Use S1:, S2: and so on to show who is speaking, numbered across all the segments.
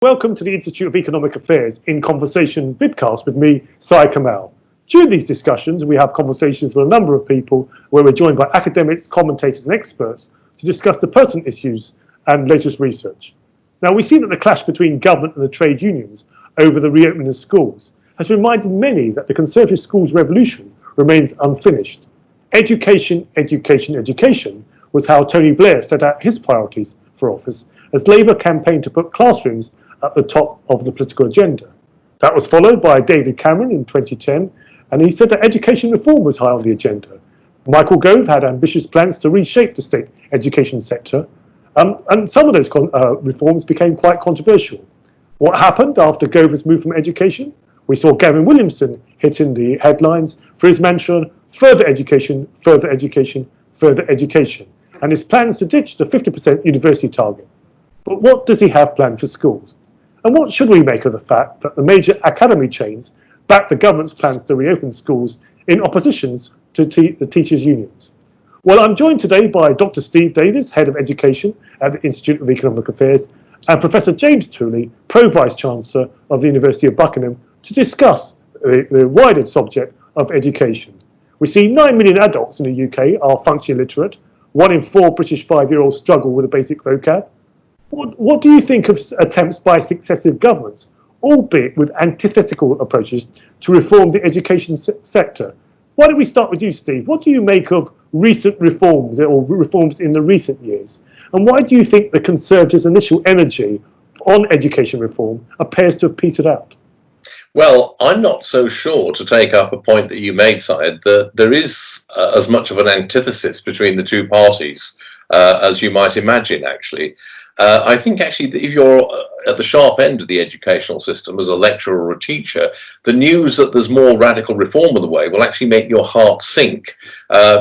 S1: Welcome to the Institute of Economic Affairs in Conversation vidcast with me, Syed Kamall. During these discussions, we have conversations with a number of people where we're joined by academics, commentators and experts to discuss the pertinent issues and latest research. Now, we see that the clash between government and the trade unions over the reopening of schools has reminded many that the Conservative schools revolution remains unfinished. Education, education, education was how Tony Blair set out his priorities for office as Labour campaigned to put classrooms at the top of the political agenda. That was followed by David Cameron in 2010, and he said that education reform was high on the agenda. Michael Gove had ambitious plans to reshape the state education sector, and some of those reforms became quite controversial. What happened after Gove's moved from education? We saw Gavin Williamson hitting the headlines for his mantra, further education, further education, further education, and his plans to ditch the 50% university target. But what does he have planned for schools? And what should we make of the fact that the major academy chains back the government's plans to reopen schools in opposition to the teachers' unions? Well, I'm joined today by Dr. Steve Davies, Head of Education at the Institute of Economic Affairs, and Professor James Tooley, Pro-Vice Chancellor of the University of Buckingham, to discuss the wider subject of education. We see 9 million adults in the UK are functionally illiterate. 1 in 4 British 5-year-olds struggle with a basic vocab. What do you think of attempts by successive governments, albeit with antithetical approaches, to reform the education sector? Why don't we start with you, Steve? What do you make of recent reforms or reforms in the recent years? And why do you think the Conservatives' initial energy on education reform appears to have petered out?
S2: Well, I'm not so sure, to take up a point that you made, Syed, that there is as much of an antithesis between the two parties as you might imagine, actually. I think actually that if you're at the sharp end of the educational system as a lecturer or a teacher, the news that there's more radical reform on the way will actually make your heart sink,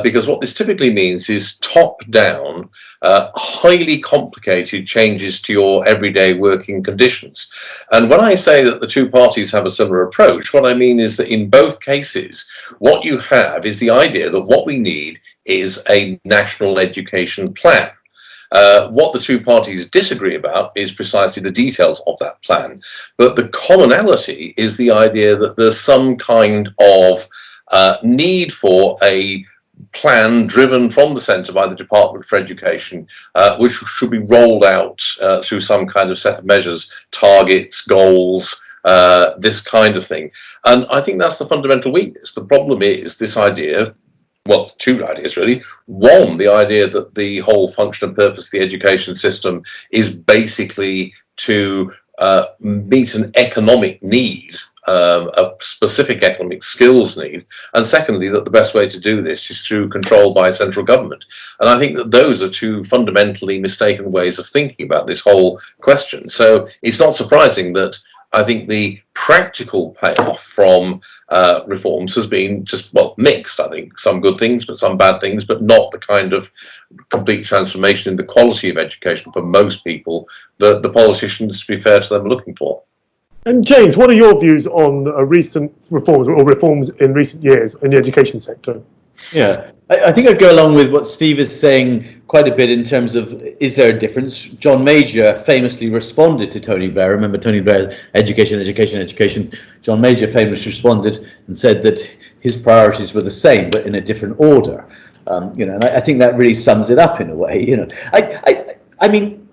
S2: because what this typically means is top-down, highly complicated changes to your everyday working conditions. And when I say that the two parties have a similar approach, what I mean is that in both cases, what you have is the idea that what we need is a national education plan. What the two parties disagree about is precisely the details of that plan. But the commonality is the idea that there's some kind of need for a plan driven from the centre by the Department for Education, which should be rolled out through some kind of set of measures, targets, goals, this kind of thing. And I think that's the fundamental weakness. The problem is this idea, well, two ideas really. One, the idea that the whole function and purpose of the education system is basically to meet an economic need, a specific economic skills need, and secondly, that the best way to do this is through control by central government. And I think that those are two fundamentally mistaken ways of thinking about this whole question. So it's not surprising that I think the practical payoff from reforms has been just, well, mixed. I think some good things, but some bad things, but not the kind of complete transformation in the quality of education for most people that the politicians, to be fair to them, are looking for.
S1: And James, what are your views on recent reforms or reforms in recent years in the education sector?
S3: Yeah, I think I'd go along with what Steve is saying quite a bit in terms of, is there a difference? John Major famously responded to Tony Blair. Remember Tony Blair's education, education, education. John Major famously responded and said that his priorities were the same, but in a different order. And I think that really sums it up in a way. I mean,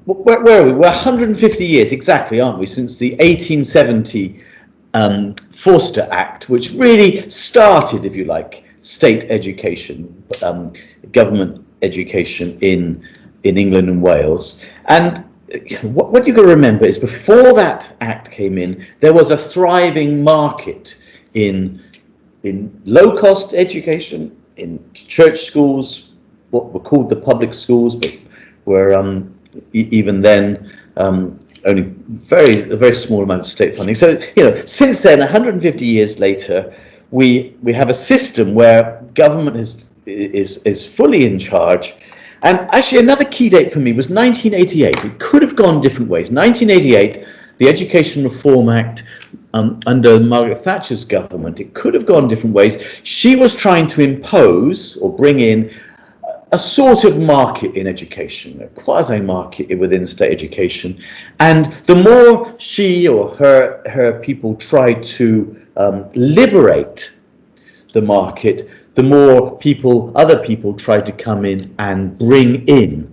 S3: where are we? We're 150 years exactly, aren't we, since the 1870 Forster Act, which really started, if you like, state education, government education in England and Wales. And what you've got to remember is before that act came in, there was a thriving market in low-cost education, in church schools, what were called the public schools, but were even then only a very small amount of state funding. So, since then, 150 years later, we have a system where government is fully in charge. And actually, another key date for me was 1988. It could have gone different ways. 1988, the Education Reform Act under Margaret Thatcher's government, it could have gone different ways. She was trying to impose or bring in a sort of market in education, a quasi-market within state education. And the more she or her people tried to liberate the market, the more other people tried to come in and bring in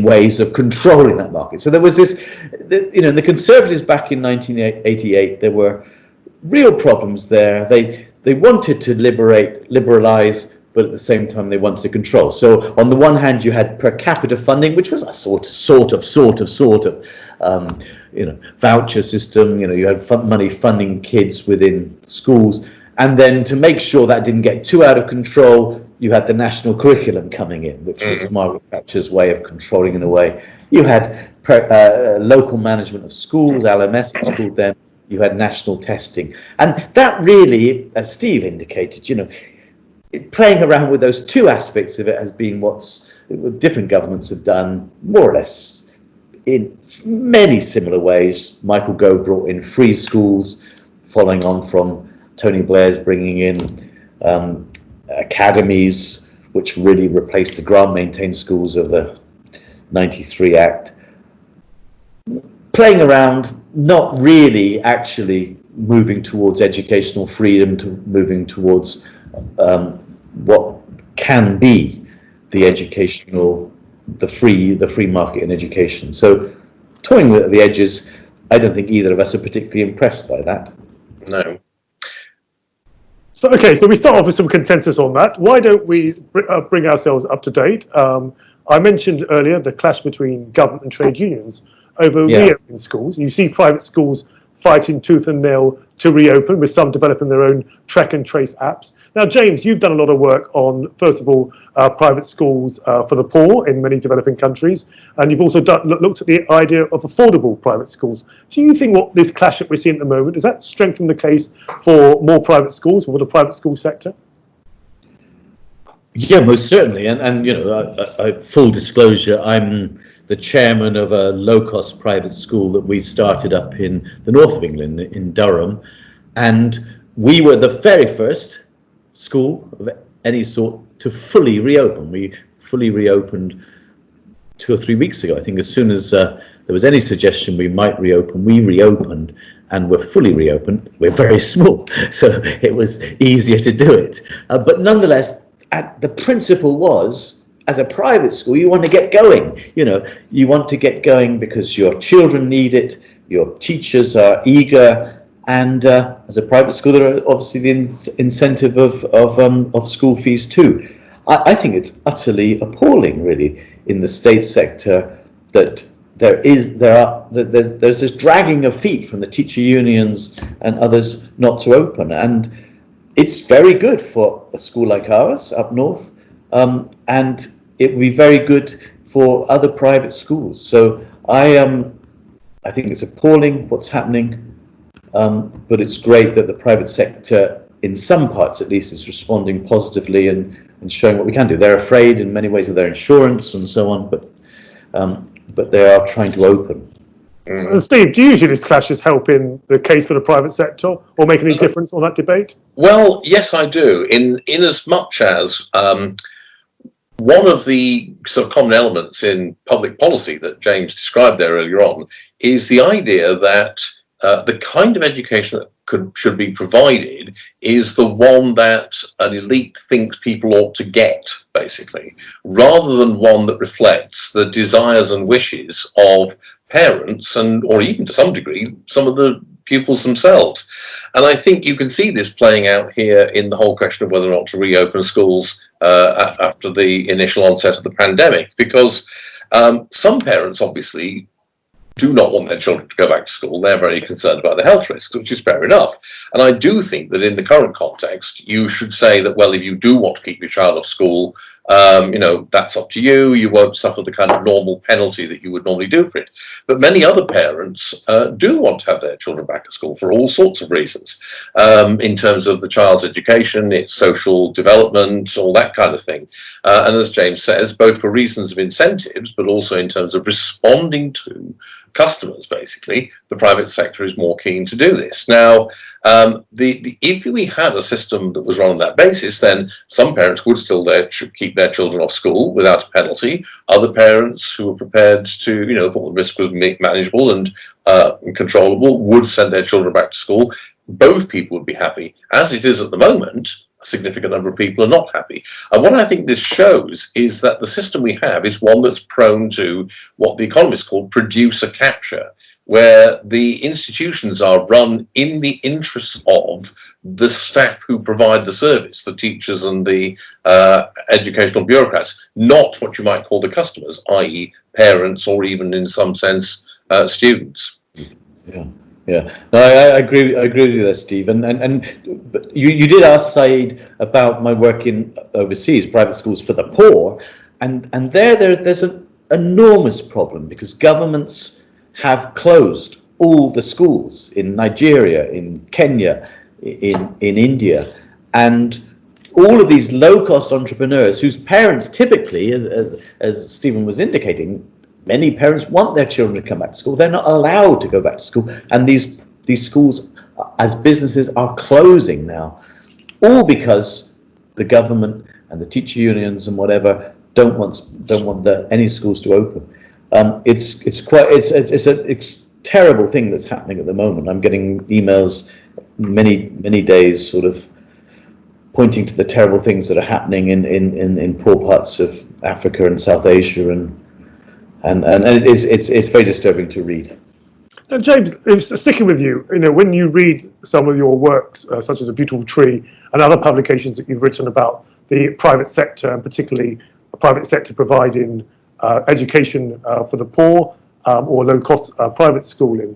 S3: ways of controlling that market. So there was this, the Conservatives back in 1988, there were real problems there. They wanted to liberalize, but at the same time they wanted to control. So on the one hand, you had per capita funding, which was a sort of voucher system. You had money funding kids within schools, and then to make sure that didn't get too out of control, you had the national curriculum coming in, which was Margaret Thatcher's way of controlling in a way. You had local management of schools, LMS it was called then. You had national testing, and that really, as Steve indicated, playing around with those two aspects of it has been what different governments have done, more or less in many similar ways. Michael Gove brought in free schools, following on from Tony Blair's bringing in academies, which really replaced the grant-maintained schools of the '93 Act. Playing around, not really actually moving towards educational freedom, to moving towards what can be the free market in education. So toying with the edges, I don't think either of us are particularly impressed by that.
S2: No.
S1: So, okay, so we start off with some consensus on that. Why don't we bring ourselves up to date? I mentioned earlier the clash between government and trade unions over reopening schools. You see private schools fighting tooth and nail to reopen, with some developing their own track and trace apps. Now, James, you've done a lot of work on, first of all, private schools for the poor in many developing countries, and you've also looked at the idea of affordable private schools. Do you think what this clash that we're seeing at the moment, does that strengthen the case for more private schools, for the private school sector?
S3: Yeah, most certainly. And full disclosure, I'm the chairman of a low-cost private school that we started up in the north of England, in Durham, and we were the very first school of any sort to fully reopen. We fully reopened 2 or 3 weeks ago. I think as soon as there was any suggestion we might reopen, we reopened, and we're fully reopened. We're very small, so it was easier to do it. But nonetheless, the principle was, as a private school, you want to get going. You want to get going because your children need it, your teachers are eager, and as a private school, there are obviously the incentive of school fees too. I think it's utterly appalling, really, in the state sector that there's this dragging of feet from the teacher unions and others not to open, and it's very good for a school like ours up north, and it would be very good for other private schools. So I think it's appalling what's happening, but it's great that the private sector, in some parts at least, is responding positively and showing what we can do. They're afraid in many ways of their insurance and so on, but they are trying to open.
S1: Steve, do you usually this clashes help in the case for the private sector, or make any difference on that debate?
S2: Well, yes, I do. In as much as one of the sort of common elements in public policy that James described there earlier on is the idea that the kind of education that should be provided is the one that an elite thinks people ought to get, basically, rather than one that reflects the desires and wishes of parents and, or even to some degree, some of the pupils themselves. And I think you can see this playing out here in the whole question of whether or not to reopen schools after the initial onset of the pandemic, because some parents obviously do not want their children to go back to school. They're very concerned about the health risks, which is fair enough. And I do think that in the current context, you should say that, well, if you do want to keep your child off school, that's up to you. You won't suffer the kind of normal penalty that you would normally do for it. But many other parents do want to have their children back at school for all sorts of reasons, in terms of the child's education, its social development, all that kind of thing. And as James says, both for reasons of incentives, but also in terms of responding to customers, basically, the private sector is more keen to do this. Now, if we had a system that was run on that basis, then some parents would still keep their children off school without a penalty. Other parents who were prepared to, thought the risk was manageable and controllable would send their children back to school. Both people would be happy. As it is at the moment, a significant number of people are not happy. And what I think this shows is that the system we have is one that's prone to what the economists call producer capture, where the institutions are run in the interests of the staff who provide the service, the teachers and the educational bureaucrats, not what you might call the customers, i.e. parents or even in some sense students.
S3: Yeah. No, I agree with you there, Steve. But you did ask Syed about my work in overseas, private schools for the poor, and there's an enormous problem because governments have closed all the schools in Nigeria, in Kenya, in India, and all of these low-cost entrepreneurs whose parents typically, as Stephen was indicating, many parents want their children to come back to school. They're not allowed to go back to school, and these schools, as businesses, are closing now, all because the government and the teacher unions and whatever don't want any schools to open. It's a terrible thing that's happening at the moment. I'm getting emails many days, sort of pointing to the terrible things that are happening in poor parts of Africa and South Asia, and it's very disturbing to read.
S1: And James, sticking with you, when you read some of your works, such as A Beautiful Tree and other publications that you've written about the private sector, and particularly the private sector providing education for the poor or low-cost private schooling,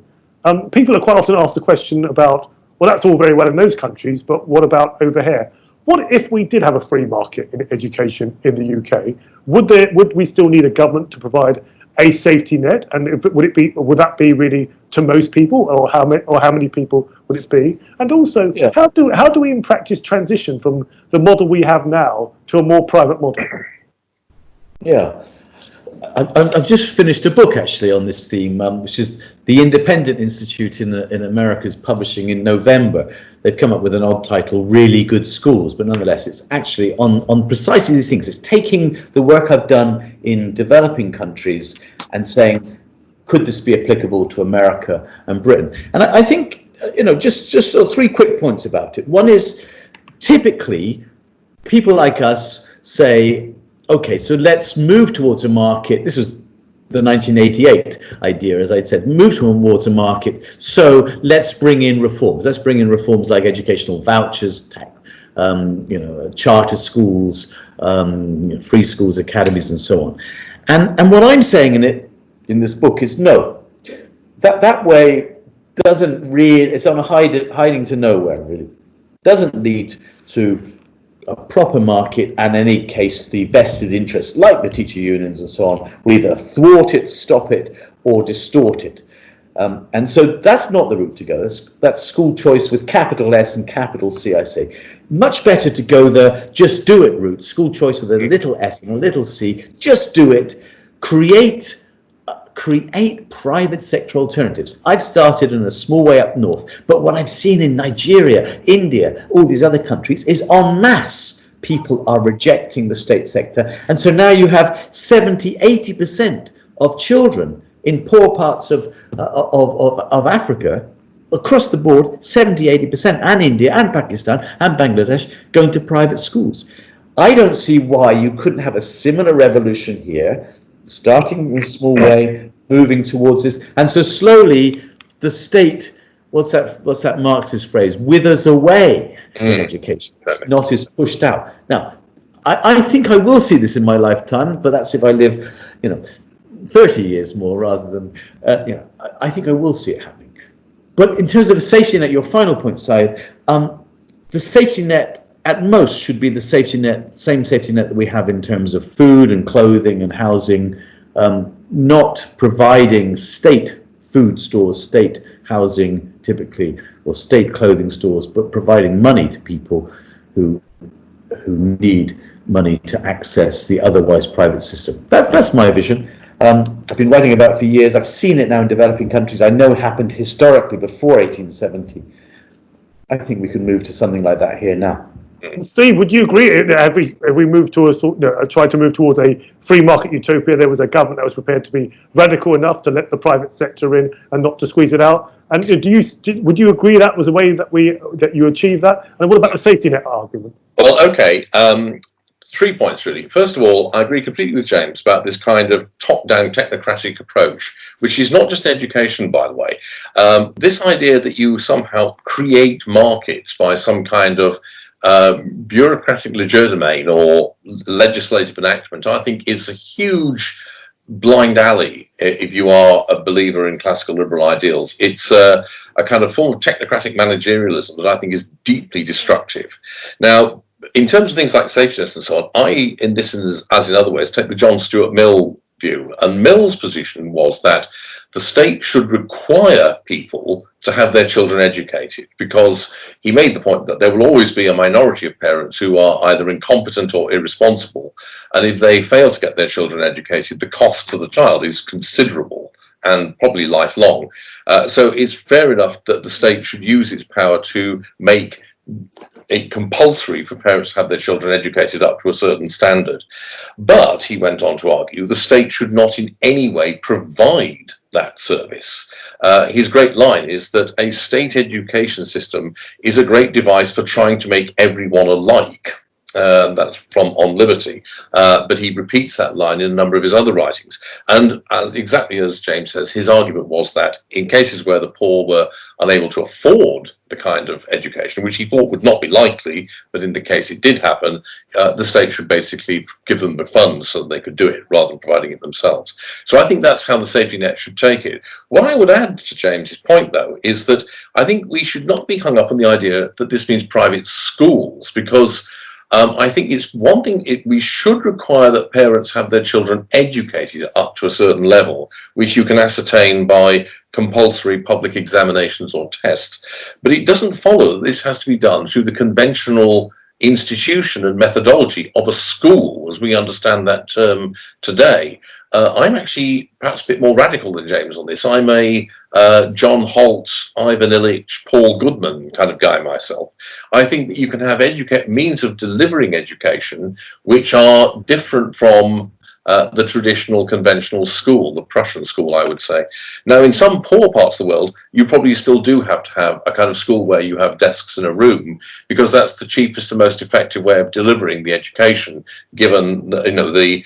S1: people are quite often asked the question about, well, that's all very well in those countries, but what about over here? What if we did have a free market in education in the UK? Would we still need a government to provide a safety net, and would that be really to most people, or how many people would it be? And also, how do we in practice transition from the model we have now to a more private model?
S3: Yeah, I've just finished a book actually on this theme, which is the Independent Institute in America's publishing in November. They've come up with an odd title, Really Good Schools, but nonetheless it's actually on precisely these things. It's taking the work I've done in developing countries and saying, could this be applicable to America and Britain? And I think, just sort of 3 quick points about it. One is, typically people like us say, okay, so let's move towards a market. This was the 1988 idea, as I said, move towards a market. So let's bring in reforms. Let's bring in reforms like educational vouchers, charter schools, free schools, academies, and so on. And what I'm saying in this book is no. That way doesn't really. It's on a hiding to nowhere. Really doesn't lead to a proper market, and in any case the vested interests like the teacher unions and so on will either thwart it, stop it, or distort it. And so that's not the route to go. That's school choice with capital S and capital C, I say. Much better to go the just do it route, school choice with a little s and a little c, just do it, create private sector alternatives. I've started in a small way up north, but what I've seen in Nigeria, India, all these other countries is en masse people are rejecting the state sector. And so now you have 70-80% of children in poor parts of Africa, across the board, 70-80%, and India and Pakistan and Bangladesh going to private schools. I don't see why you couldn't have a similar revolution here, starting in a small way, moving towards this, and so slowly the state, what's that Marxist phrase, withers away in education, not is pushed out. Now, I think I will see this in my lifetime, but that's if I live, 30 years more rather than, I think I will see it happening. But in terms of a safety net, your final point, Syed, the safety net at most should be the same safety net that we have in terms of food and clothing and housing, not providing state food stores, state housing typically, or state clothing stores, but providing money to people who need money to access the otherwise private system. That's my vision. I've been writing about for years. I've seen it now in developing countries. I know it happened historically before 1870. I think we can move to something like that here now.
S1: Steve, would you agree that have we moved to tried to move towards a free market utopia, there was a government that was prepared to be radical enough to let the private sector in and not to squeeze it out? And would you agree that was a way that you achieved that? And what about the safety net argument?
S2: Well, okay. 3 points, really. First of all, I agree completely with James about this kind of top-down technocratic approach, which is not just education, by the way. This idea that you somehow create markets by some kind of bureaucratic legerdemain or legislative enactment, I think is a huge blind alley if you are a believer in classical liberal ideals. It's a kind of form of technocratic managerialism that I think is deeply destructive. Now, in terms of things like safety net and so on, I, in this as in other ways, take the John Stuart Mill view. And Mill's position was that the state should require people to have their children educated, because he made the point that there will always be a minority of parents who are either incompetent or irresponsible. And if they fail to get their children educated, the cost to the child is considerable and probably lifelong. So it's fair enough that the state should use its power to make it compulsory for parents to have their children educated up to a certain standard. But, he went on to argue, the state should not in any way provide that service. His great line is that a state education system is a great device for trying to make everyone alike. That's from On Liberty, but he repeats that line in a number of his other writings. And exactly as James says, his argument was that in cases where the poor were unable to afford the kind of education, which he thought would not be likely, but in the case it did happen, the state should basically give them the funds so that they could do it rather than providing it themselves. So I think that's how the safety net should take it. What I would add to James's point, though, is that I think we should not be hung up on the idea that this means private schools, because I think it's one thing, we should require that parents have their children educated up to a certain level, which you can ascertain by compulsory public examinations or tests. But it doesn't follow that this has to be done through the conventional institution and methodology of a school, as we understand that term today. I'm actually perhaps a bit more radical than James on this. I'm a John Holt, Ivan Illich, Paul Goodman kind of guy myself. I think that you can have means of delivering education which are different from the traditional conventional school, the Prussian school, I would say. Now, in some poor parts of the world, you probably still do have to have a kind of school where you have desks in a room, because that's the cheapest and most effective way of delivering the education, given the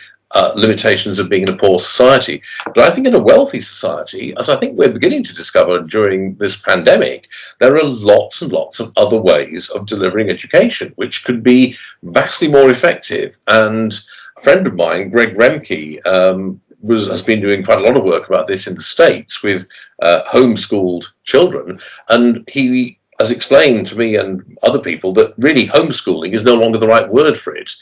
S2: limitations of being in a poor society. But I think in a wealthy society, as I think we're beginning to discover during this pandemic, there are lots and lots of other ways of delivering education, which could be vastly more effective. And a friend of mine, Greg Remke, has been doing quite a lot of work about this in the States with homeschooled children, and he has explained to me and other people that really homeschooling is no longer the right word for it.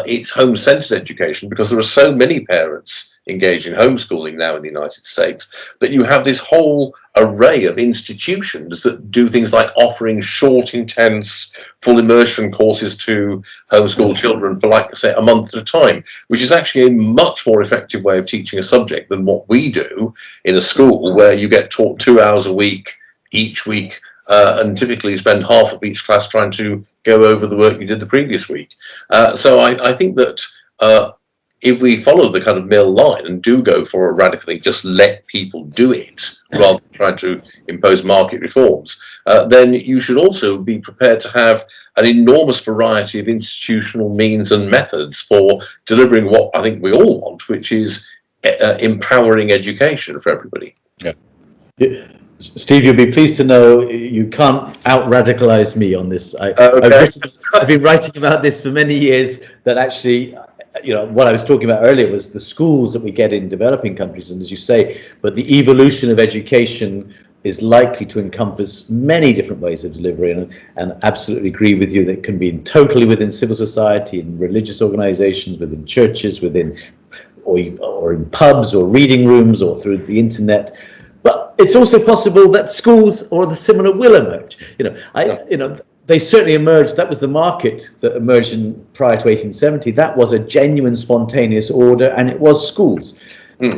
S2: It's home-centered education, because there are so many parents engaged in homeschooling now in the United States that you have this whole array of institutions that do things like offering short, intense, full immersion courses to homeschool children for, like, say, a month at a time, which is actually a much more effective way of teaching a subject than what we do in a school, where you get taught 2 hours a week each week, and typically spend half of each class trying to go over the work you did the previous week. So I think that if we follow the kind of Mill line and do go for a radical thing, just let people do it rather than trying to impose market reforms, then you should also be prepared to have an enormous variety of institutional means and methods for delivering what I think we all want, which is empowering education for everybody.
S3: Yeah. Steve, you'll be pleased to know you can't out-radicalize me on this. I've been writing about this for many years, that actually, what I was talking about earlier was the schools that we get in developing countries, and as you say, but the evolution of education is likely to encompass many different ways of delivery, and absolutely agree with you that it can be totally within civil society, in religious organizations, within churches, or in pubs or reading rooms, or through the internet. But it's also possible that schools or the similar will emerge. They certainly emerged. That was the market that emerged prior to 1870. That was a genuine spontaneous order, and it was schools.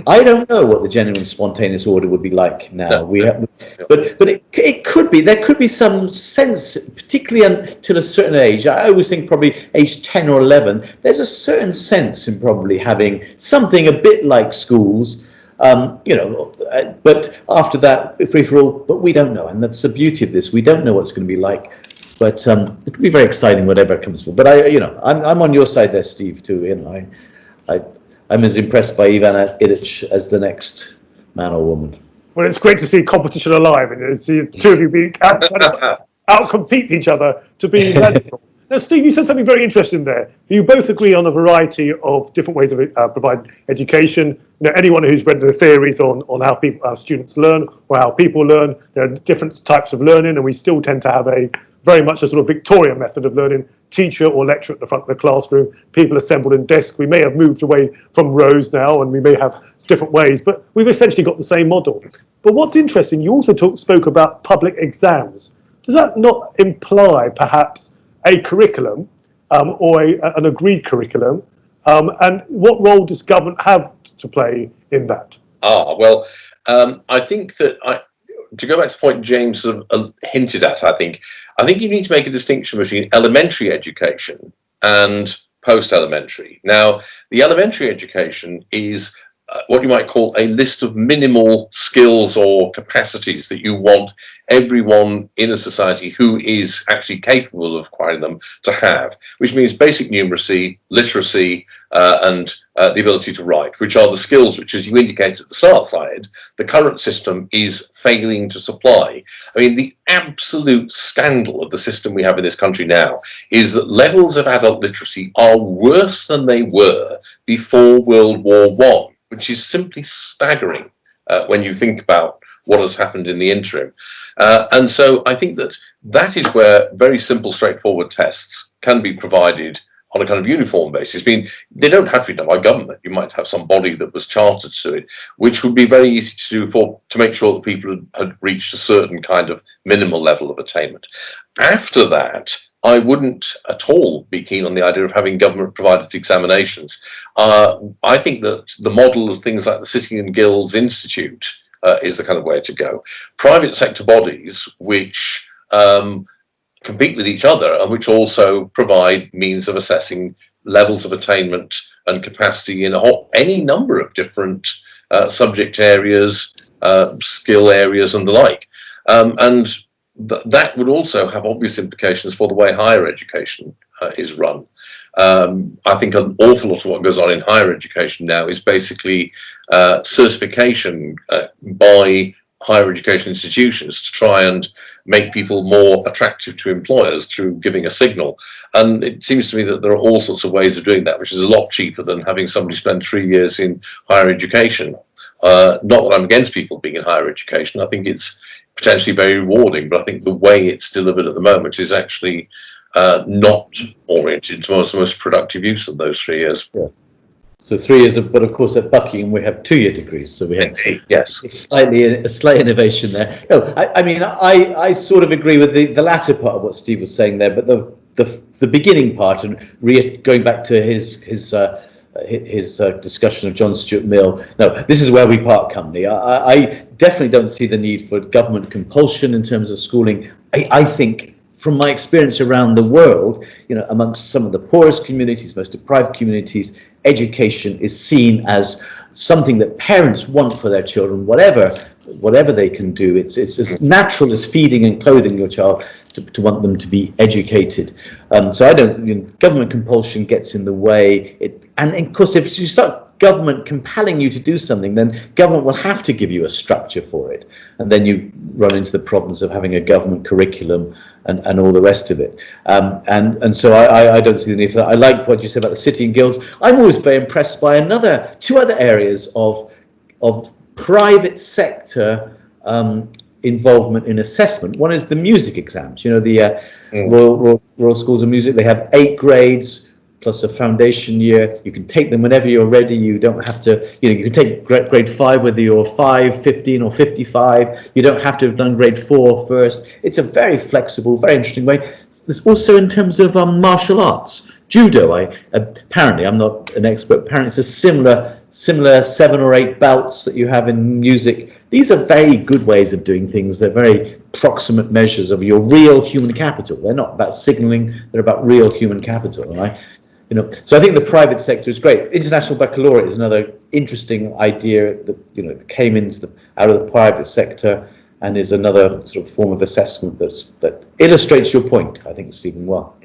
S3: I don't know what the genuine spontaneous order would be like now.
S2: No.
S3: But it could be. There could be some sense, particularly until a certain age. I always think probably age 10 or 11. There's a certain sense in probably having something a bit like schools, but after that, free for all. But we don't know, and that's the beauty of this. We don't know what it's going to be like. But it'll be very exciting, whatever comes from. But I'm on your side there, Steve, too. I'm as impressed by Ivana Ilic as the next man or woman.
S1: Well, it's great to see competition alive and see the two of you being out-compete each other to be magical. Now, Steve, you said something very interesting there. You both agree on a variety of different ways of providing education. Anyone who's read the theories on how students learn or how people learn, there are different types of learning, and we still tend to have very much a sort of Victorian method of learning, teacher or lecturer at the front of the classroom, people assembled in desks. We may have moved away from rows now, and we may have different ways, but we've essentially got the same model. But what's interesting, you also spoke about public exams. Does that not imply perhaps a curriculum or an agreed curriculum? And what role does government have to play in that?
S2: I think that to go back to the point James sort of hinted at, I think you need to make a distinction between elementary education and post-elementary. Now, the elementary education is what you might call a list of minimal skills or capacities that you want everyone in a society who is actually capable of acquiring them to have, which means basic numeracy, literacy, and the ability to write, which are the skills which, as you indicated at the start, Syed, the current system is failing to supply. I mean, the absolute scandal of the system we have in this country now is that levels of adult literacy are worse than they were before World War I, which is simply staggering when you think about what has happened in the interim. And so I think that is where very simple, straightforward tests can be provided on a kind of uniform basis. I mean, they don't have to be done by government. You might have some body that was chartered to it, which would be very easy to do to make sure that people had reached a certain kind of minimal level of attainment. After that, I wouldn't at all be keen on the idea of having government-provided examinations. I think that the model of things like the City and Guilds Institute is the kind of way to go. Private sector bodies which compete with each other and which also provide means of assessing levels of attainment and capacity in any number of different subject areas, skill areas and the like. And that would also have obvious implications for the way higher education is run. I think an awful lot of what goes on in higher education now is basically certification by higher education institutions to try and make people more attractive to employers through giving a signal. And it seems to me that there are all sorts of ways of doing that, which is a lot cheaper than having somebody spend 3 years in higher education. Not that I'm against people being in higher education. I think it's potentially very rewarding, but I think the way it's delivered at the moment is actually not oriented towards the most productive use of those 3 years.
S3: Yeah. So 3 years, but of course at Buckingham we have 2-year degrees, so we have
S2: yes,
S3: a slight innovation there. No, I mean I sort of agree with the latter part of what Steve was saying there, but the beginning part and going back to his discussion of John Stuart Mill. No, this is where we part company. I definitely don't see the need for government compulsion in terms of schooling. I think from my experience around the world, amongst some of the poorest communities, most deprived communities, education is seen as something that parents want for their children, whatever they can do. It's as natural as feeding and clothing your child to want them to be educated. So I don't. Government compulsion gets in the way. And of course, if you start government compelling you to do something, then government will have to give you a structure for it, and then you run into the problems of having a government curriculum and all the rest of it. And so I don't see the need for that. I like what you said about the City and Guilds. I'm always very impressed by two other areas of private sector involvement in assessment. One is the music exams. The Royal Schools of Music. They have 8 grades plus a foundation year. You can take them whenever you're ready. You don't have to, you can take grade 5 whether you're 5, 15 or 55. You don't have to have done grade 4 first. It's a very flexible, very interesting way. There's also in terms of martial arts. Judo, apparently, I'm not an expert, apparently it's a similar similar 7 or 8 belts that you have in music. These are very good ways of doing things. They're very proximate measures of your real human capital. They're not about signaling, they're about real human capital. And so I think the private sector is great. International baccalaureate is another interesting idea that came out of the private sector, and is another sort of form of assessment that illustrates your point, I think, Stephen, well.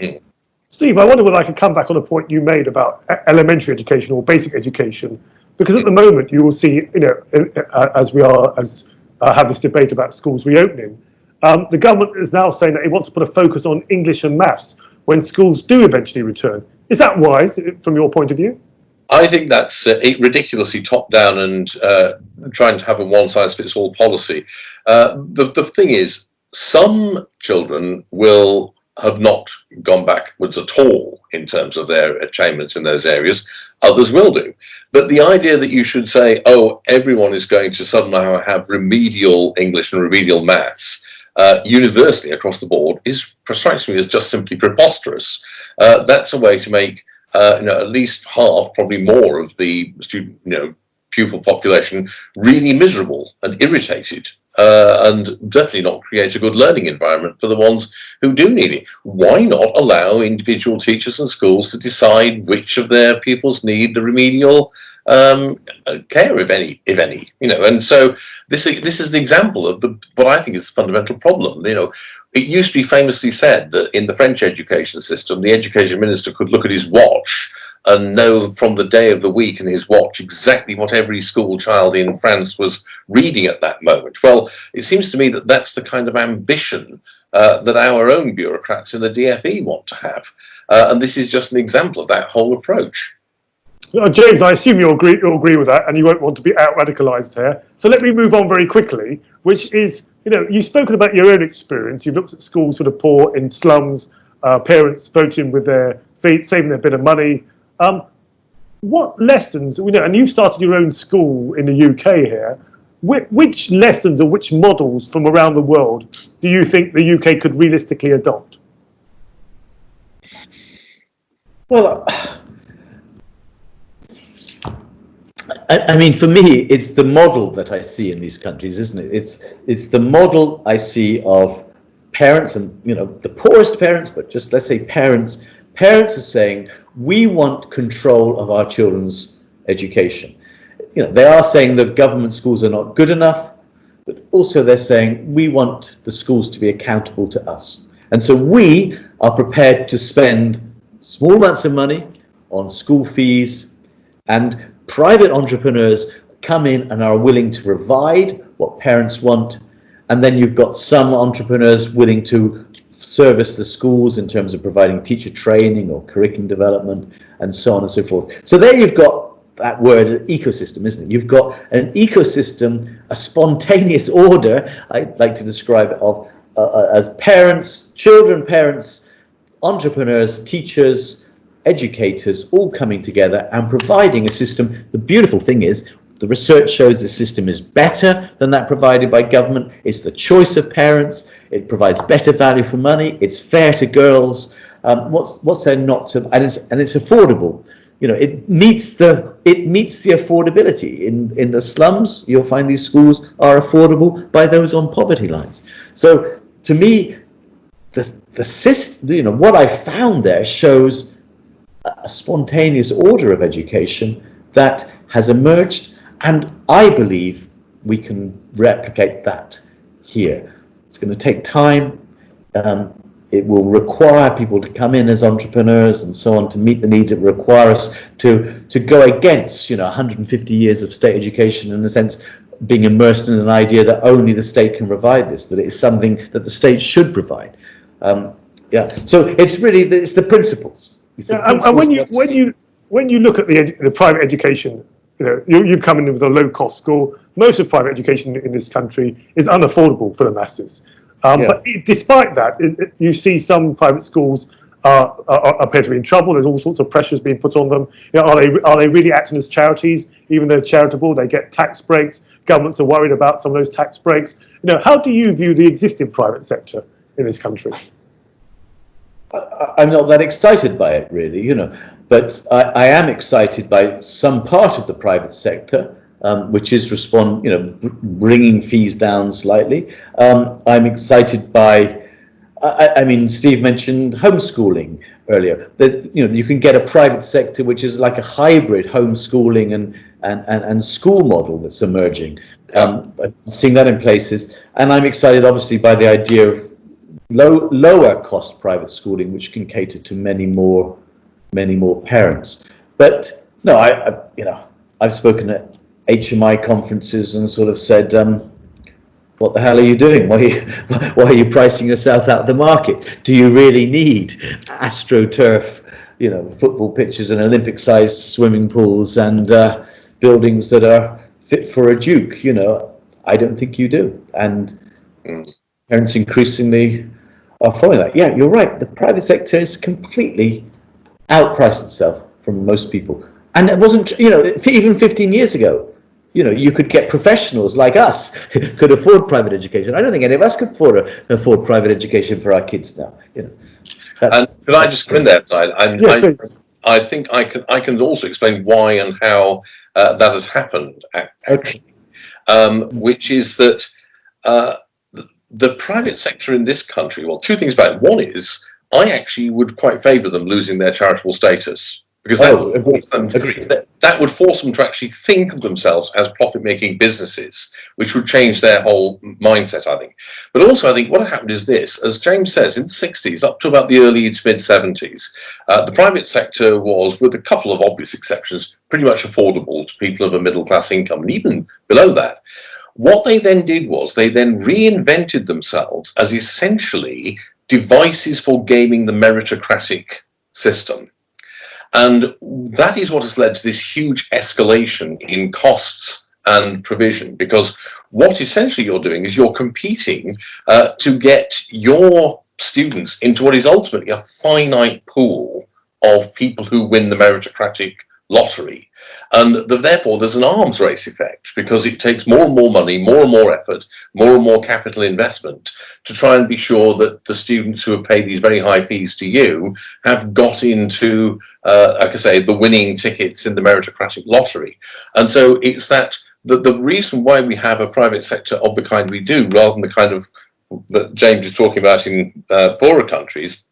S1: Steve, I wonder whether I could come back on a point you made about elementary education or basic education, because at the moment you will see, as we have this debate about schools reopening, the government is now saying that it wants to put a focus on English and maths when schools do eventually return. Is that wise from your point of view?
S2: I think that's ridiculously top-down and trying to have a one-size-fits-all policy. The thing is, some children will have not gone backwards at all in terms of their achievements in those areas. Others will do. But the idea that you should say, oh, everyone is going to somehow have remedial English and remedial maths universally across the board strikes me as just simply preposterous. That's a way to make at least half, probably more, of the student, pupil population really miserable and irritated, and definitely not create a good learning environment for the ones who do need it. Why not allow individual teachers and schools to decide which of their pupils need the remedial care, if any? And so this is an example of what I think is the fundamental problem. It used to be famously said that in the French education system, the education minister could look at his watch and know from the day of the week in his watch exactly what every school child in France was reading at that moment. Well, it seems to me that that's the kind of ambition that our own bureaucrats in the DFE want to have. And this is just an example of that whole approach.
S1: James, I assume you'll agree with that, and you won't want to be out-radicalised here. So let me move on very quickly, which is, you've spoken about your own experience. You've looked at schools sort of poor in slums, parents voting with their feet, saving their bit of money. What lessons, and you started your own school in the UK here, which lessons or which models from around the world do you think the UK could realistically adopt?
S3: Well, I mean, for me, it's the model that I see in these countries, isn't it? It's the model I see of parents, and the poorest parents, but just let's say parents. Parents are saying, we want control of our children's education. They are saying that government schools are not good enough, but also they're saying we want the schools to be accountable to us. And so we are prepared to spend small amounts of money on school fees, and private entrepreneurs come in and are willing to provide what parents want. And then you've got some entrepreneurs willing to service the schools in terms of providing teacher training or curriculum development and so on and so forth. So there you've got that word ecosystem, isn't it? You've got an ecosystem, a spontaneous order, I like to describe it, of as parents, children, parents, entrepreneurs, teachers, educators, all coming together and providing a system. The beautiful thing is, the research shows the system is better than that provided by government. It's the choice of parents. It provides better value for money. It's fair to girls. What's there not to? And it's affordable. It meets the affordability. In the slums, you'll find these schools are affordable by those on poverty lines. So to me, the system, what I found there shows a spontaneous order of education that has emerged, and I believe we can replicate that here. It's going to take time. It will require people to come in as entrepreneurs and so on to meet the needs. It will require us to go against 150 years of state education, in a sense, being immersed in an idea that only the state can provide this, that it is something that the state should provide. So it's really the principles.
S1: And when you look at the private education, you've come in with a low-cost school. Most of private education in this country is unaffordable for the masses. But despite that, you see some private schools appear to be in trouble. There's all sorts of pressures being put on them. Are they really acting as charities? Even though charitable, they get tax breaks. Governments are worried about some of those tax breaks. How do you view the existing private sector in this country?
S3: I'm not that excited by it, really, but I am excited by some part of the private sector, which is bringing fees down slightly. I'm excited by, I mean, Steve mentioned homeschooling earlier. That you can get a private sector which is like a hybrid homeschooling and school model that's emerging. I'm seeing that in places, and I'm excited, obviously, by the idea of lower cost private schooling, which can cater to many more parents. But no, I've spoken at HMI conferences and sort of said, what the hell are you doing? Why are you pricing yourself out of the market? Do you really need AstroTurf, football pitches and Olympic-sized swimming pools and buildings that are fit for a duke? I don't think you do. And parents increasingly are following that. Yeah, you're right. The private sector has completely outpriced itself from most people. And it wasn't, even 15 years ago, you could get professionals like us could afford private education. I don't think any of us could afford private education for our kids now.
S2: And could I just come in there, Syed? I think I can also explain why and how that has happened, actually, which is that the private sector in this country, well, two things about it. One is, I actually would quite favour them losing their charitable status, because that would force them to actually think of themselves as profit-making businesses, which would change their whole mindset, I think. But also, I think what happened is this: as James says, in the 60s up to about the early to mid-70s, the private sector was, with a couple of obvious exceptions, pretty much affordable to people of a middle-class income, and even below that. What they then did was they then reinvented themselves as essentially devices for gaming the meritocratic system. And that is what has led to this huge escalation in costs and provision, because what essentially you're doing is you're competing to get your students into what is ultimately a finite pool of people who win the meritocratic lottery. And therefore there's an arms race effect, because it takes more and more money, more and more effort, more and more capital investment to try and be sure that the students who have paid these very high fees to you have got into, like I say, the winning tickets in the meritocratic lottery. And so it's that the reason why we have a private sector of the kind we do, rather than the kind of that James is talking about in poorer countries,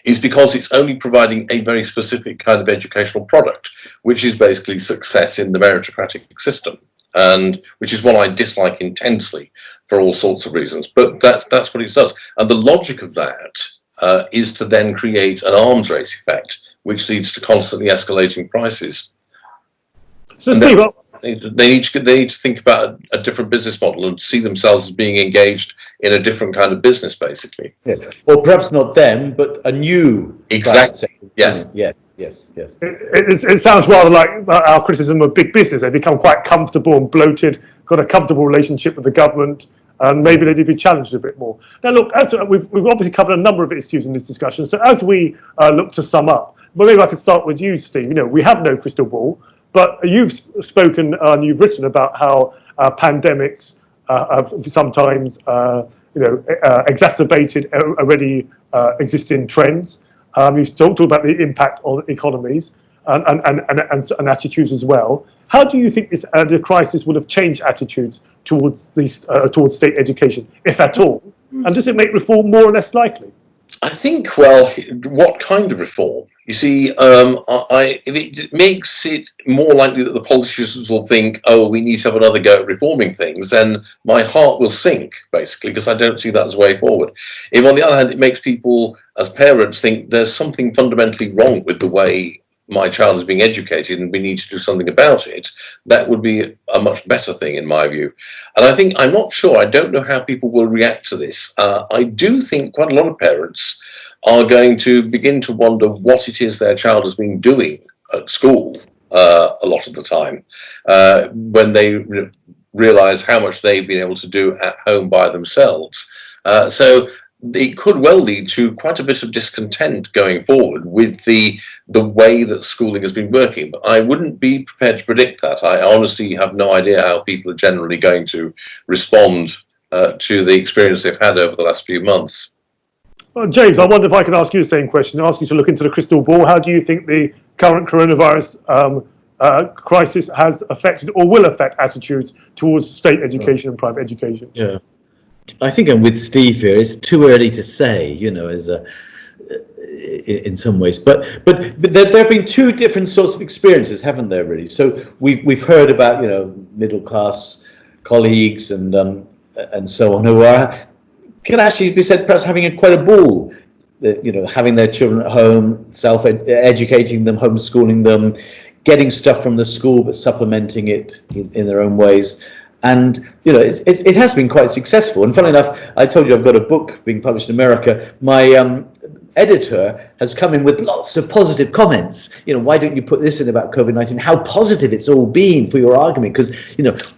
S2: is because it's only providing a very specific kind of educational product, which is basically success in the meritocratic system, and which is what I dislike intensely for all sorts of reasons. But that's what it does. And the logic of that is to then create an arms race effect, which leads to constantly escalating prices.
S1: So, Steve,
S2: they need to think about a different business model and see themselves as being engaged in a different kind of business, basically.
S3: Yeah. Well, perhaps not them, but a new.
S2: Exactly. Yes.
S3: Yes.
S1: It sounds rather like our criticism of big business. They become quite comfortable and bloated, got a comfortable relationship with the government, and maybe they need to be challenged a bit more. Now, look, as we've obviously covered a number of issues in this discussion. So, as we look to sum up, well, maybe I could start with you, Steve. We have no crystal ball. But you've spoken and you've written about how pandemics have sometimes, exacerbated already existing trends. You've talked about the impact on economies and attitudes as well. How do you think the crisis would have changed attitudes towards towards state education, if at all? And does it make reform more or less likely?
S2: I think, well, what kind of reform? You see, if it makes it more likely that the politicians will think, oh, we need to have another go at reforming things, then my heart will sink, basically, because I don't see that as a way forward. If, on the other hand, it makes people, as parents, think there's something fundamentally wrong with the way my child is being educated and we need to do something about it, that would be a much better thing, in my view. And I'm not sure, I don't know how people will react to this. I do think quite a lot of parents are going to begin to wonder what it is their child has been doing at school a lot of the time, when they realise how much they've been able to do at home by themselves. So it could well lead to quite a bit of discontent going forward with the way that schooling has been working. But I wouldn't be prepared to predict that. I honestly have no idea how people are generally going to respond to the experience they've had over the last few months.
S1: James, I wonder if I can ask you the same question, ask you to look into the crystal ball. How do you think the current coronavirus crisis has affected or will affect attitudes towards state education and private education?
S3: Yeah, I think I'm with Steve here. It's too early to say, in some ways, but there have been two different sorts of experiences, haven't there? Really. So we've heard about middle class colleagues and so on who can actually be said perhaps having quite a ball, having their children at home, self-educating them, homeschooling them, getting stuff from the school but supplementing it in their own ways. And it has been quite successful. And funnily enough, I told you I've got a book being published in America. My editor has come in with lots of positive comments. Why don't you put this in about COVID-19? How positive it's all been for your argument, because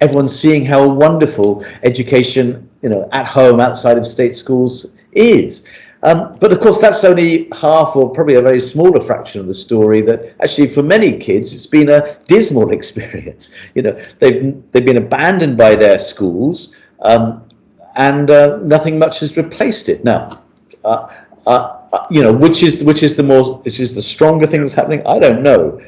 S3: everyone's seeing how wonderful education at home outside of state schools is. But of course, that's only half, or probably a very smaller fraction of the story. That actually, for many kids, it's been a dismal experience. They've been abandoned by their schools, and nothing much has replaced it. Now, which is the stronger thing that's happening? I don't know.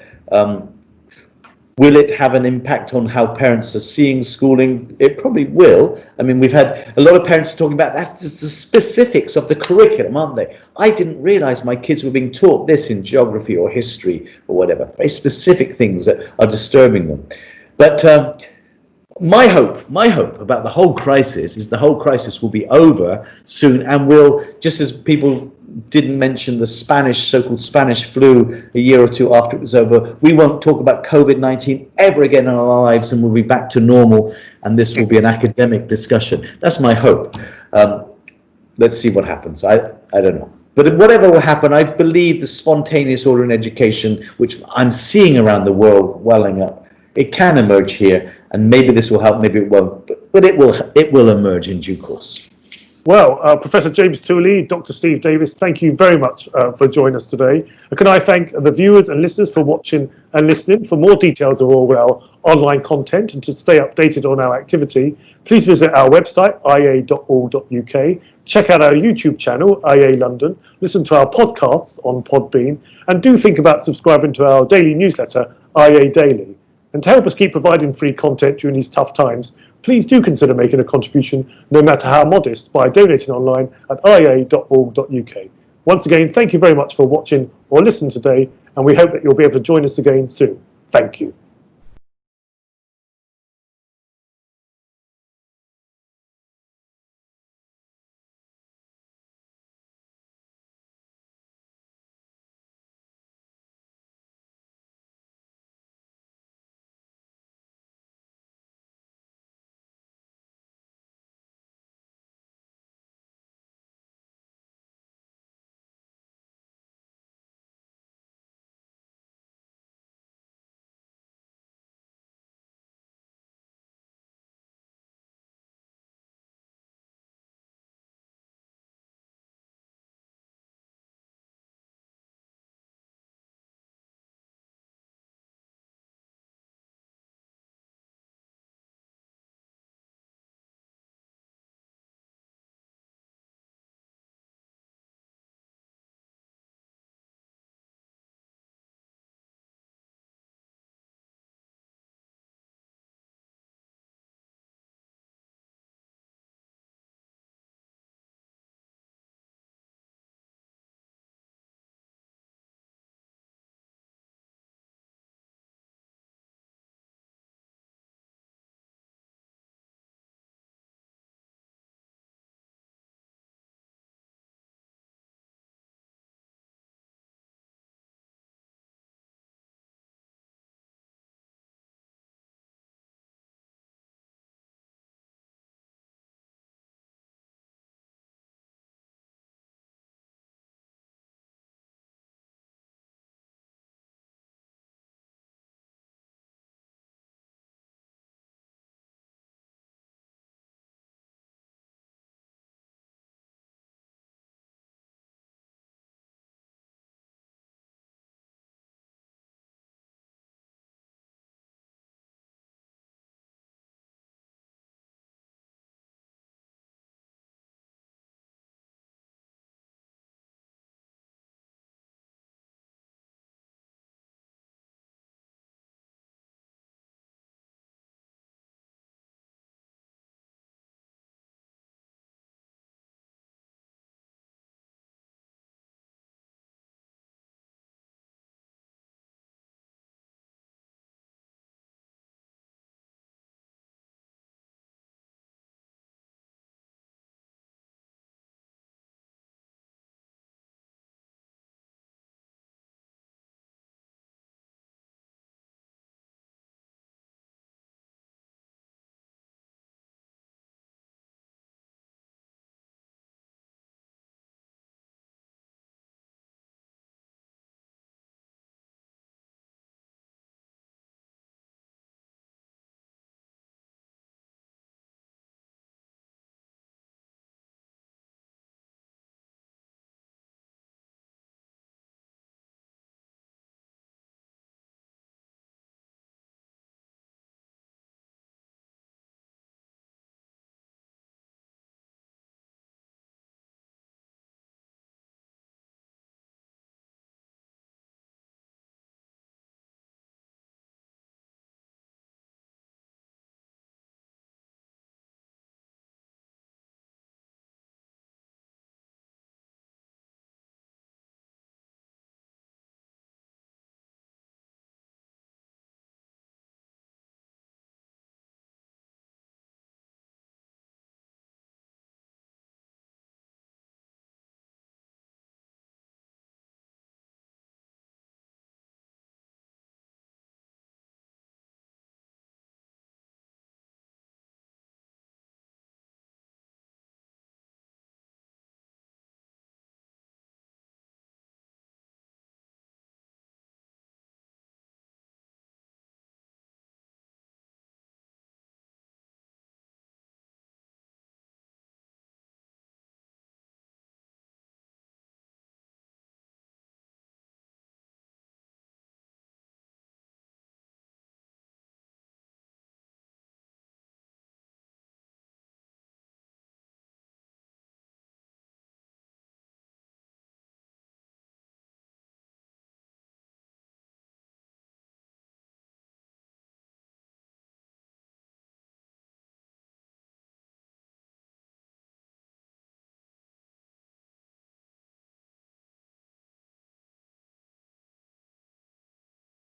S3: Will it have an impact on how parents are seeing schooling? It probably will. I mean, we've had a lot of parents talking about that's the specifics of the curriculum, aren't they? I didn't realize my kids were being taught this in geography or history or whatever, very specific things that are disturbing them. But my hope about the whole crisis is the whole crisis will be over soon, and will, just as people didn't mention the so-called Spanish flu a year or two after it was over, we won't talk about COVID-19 ever again in our lives, and we'll be back to normal, and this will be an academic discussion. That's my hope. Let's see what happens. I don't know. But whatever will happen, I believe the spontaneous order in education, which I'm seeing around the world welling up, it can emerge here, and maybe this will help, maybe it won't, but it will emerge in due course.
S1: Well, Professor James Tooley, Dr. Steve Davies, thank you very much for joining us today. And can I thank the viewers and listeners for watching and listening. For more details of all our online content and to stay updated on our activity, please visit our website, ia.org.uk, check out our YouTube channel, IA London, listen to our podcasts on Podbean, and do think about subscribing to our daily newsletter, IA Daily. And to help us keep providing free content during these tough times, please do consider making a contribution, no matter how modest, by donating online at ia.org.uk. Once again, thank you very much for watching or listening today, and we hope that you'll be able to join us again soon. Thank you.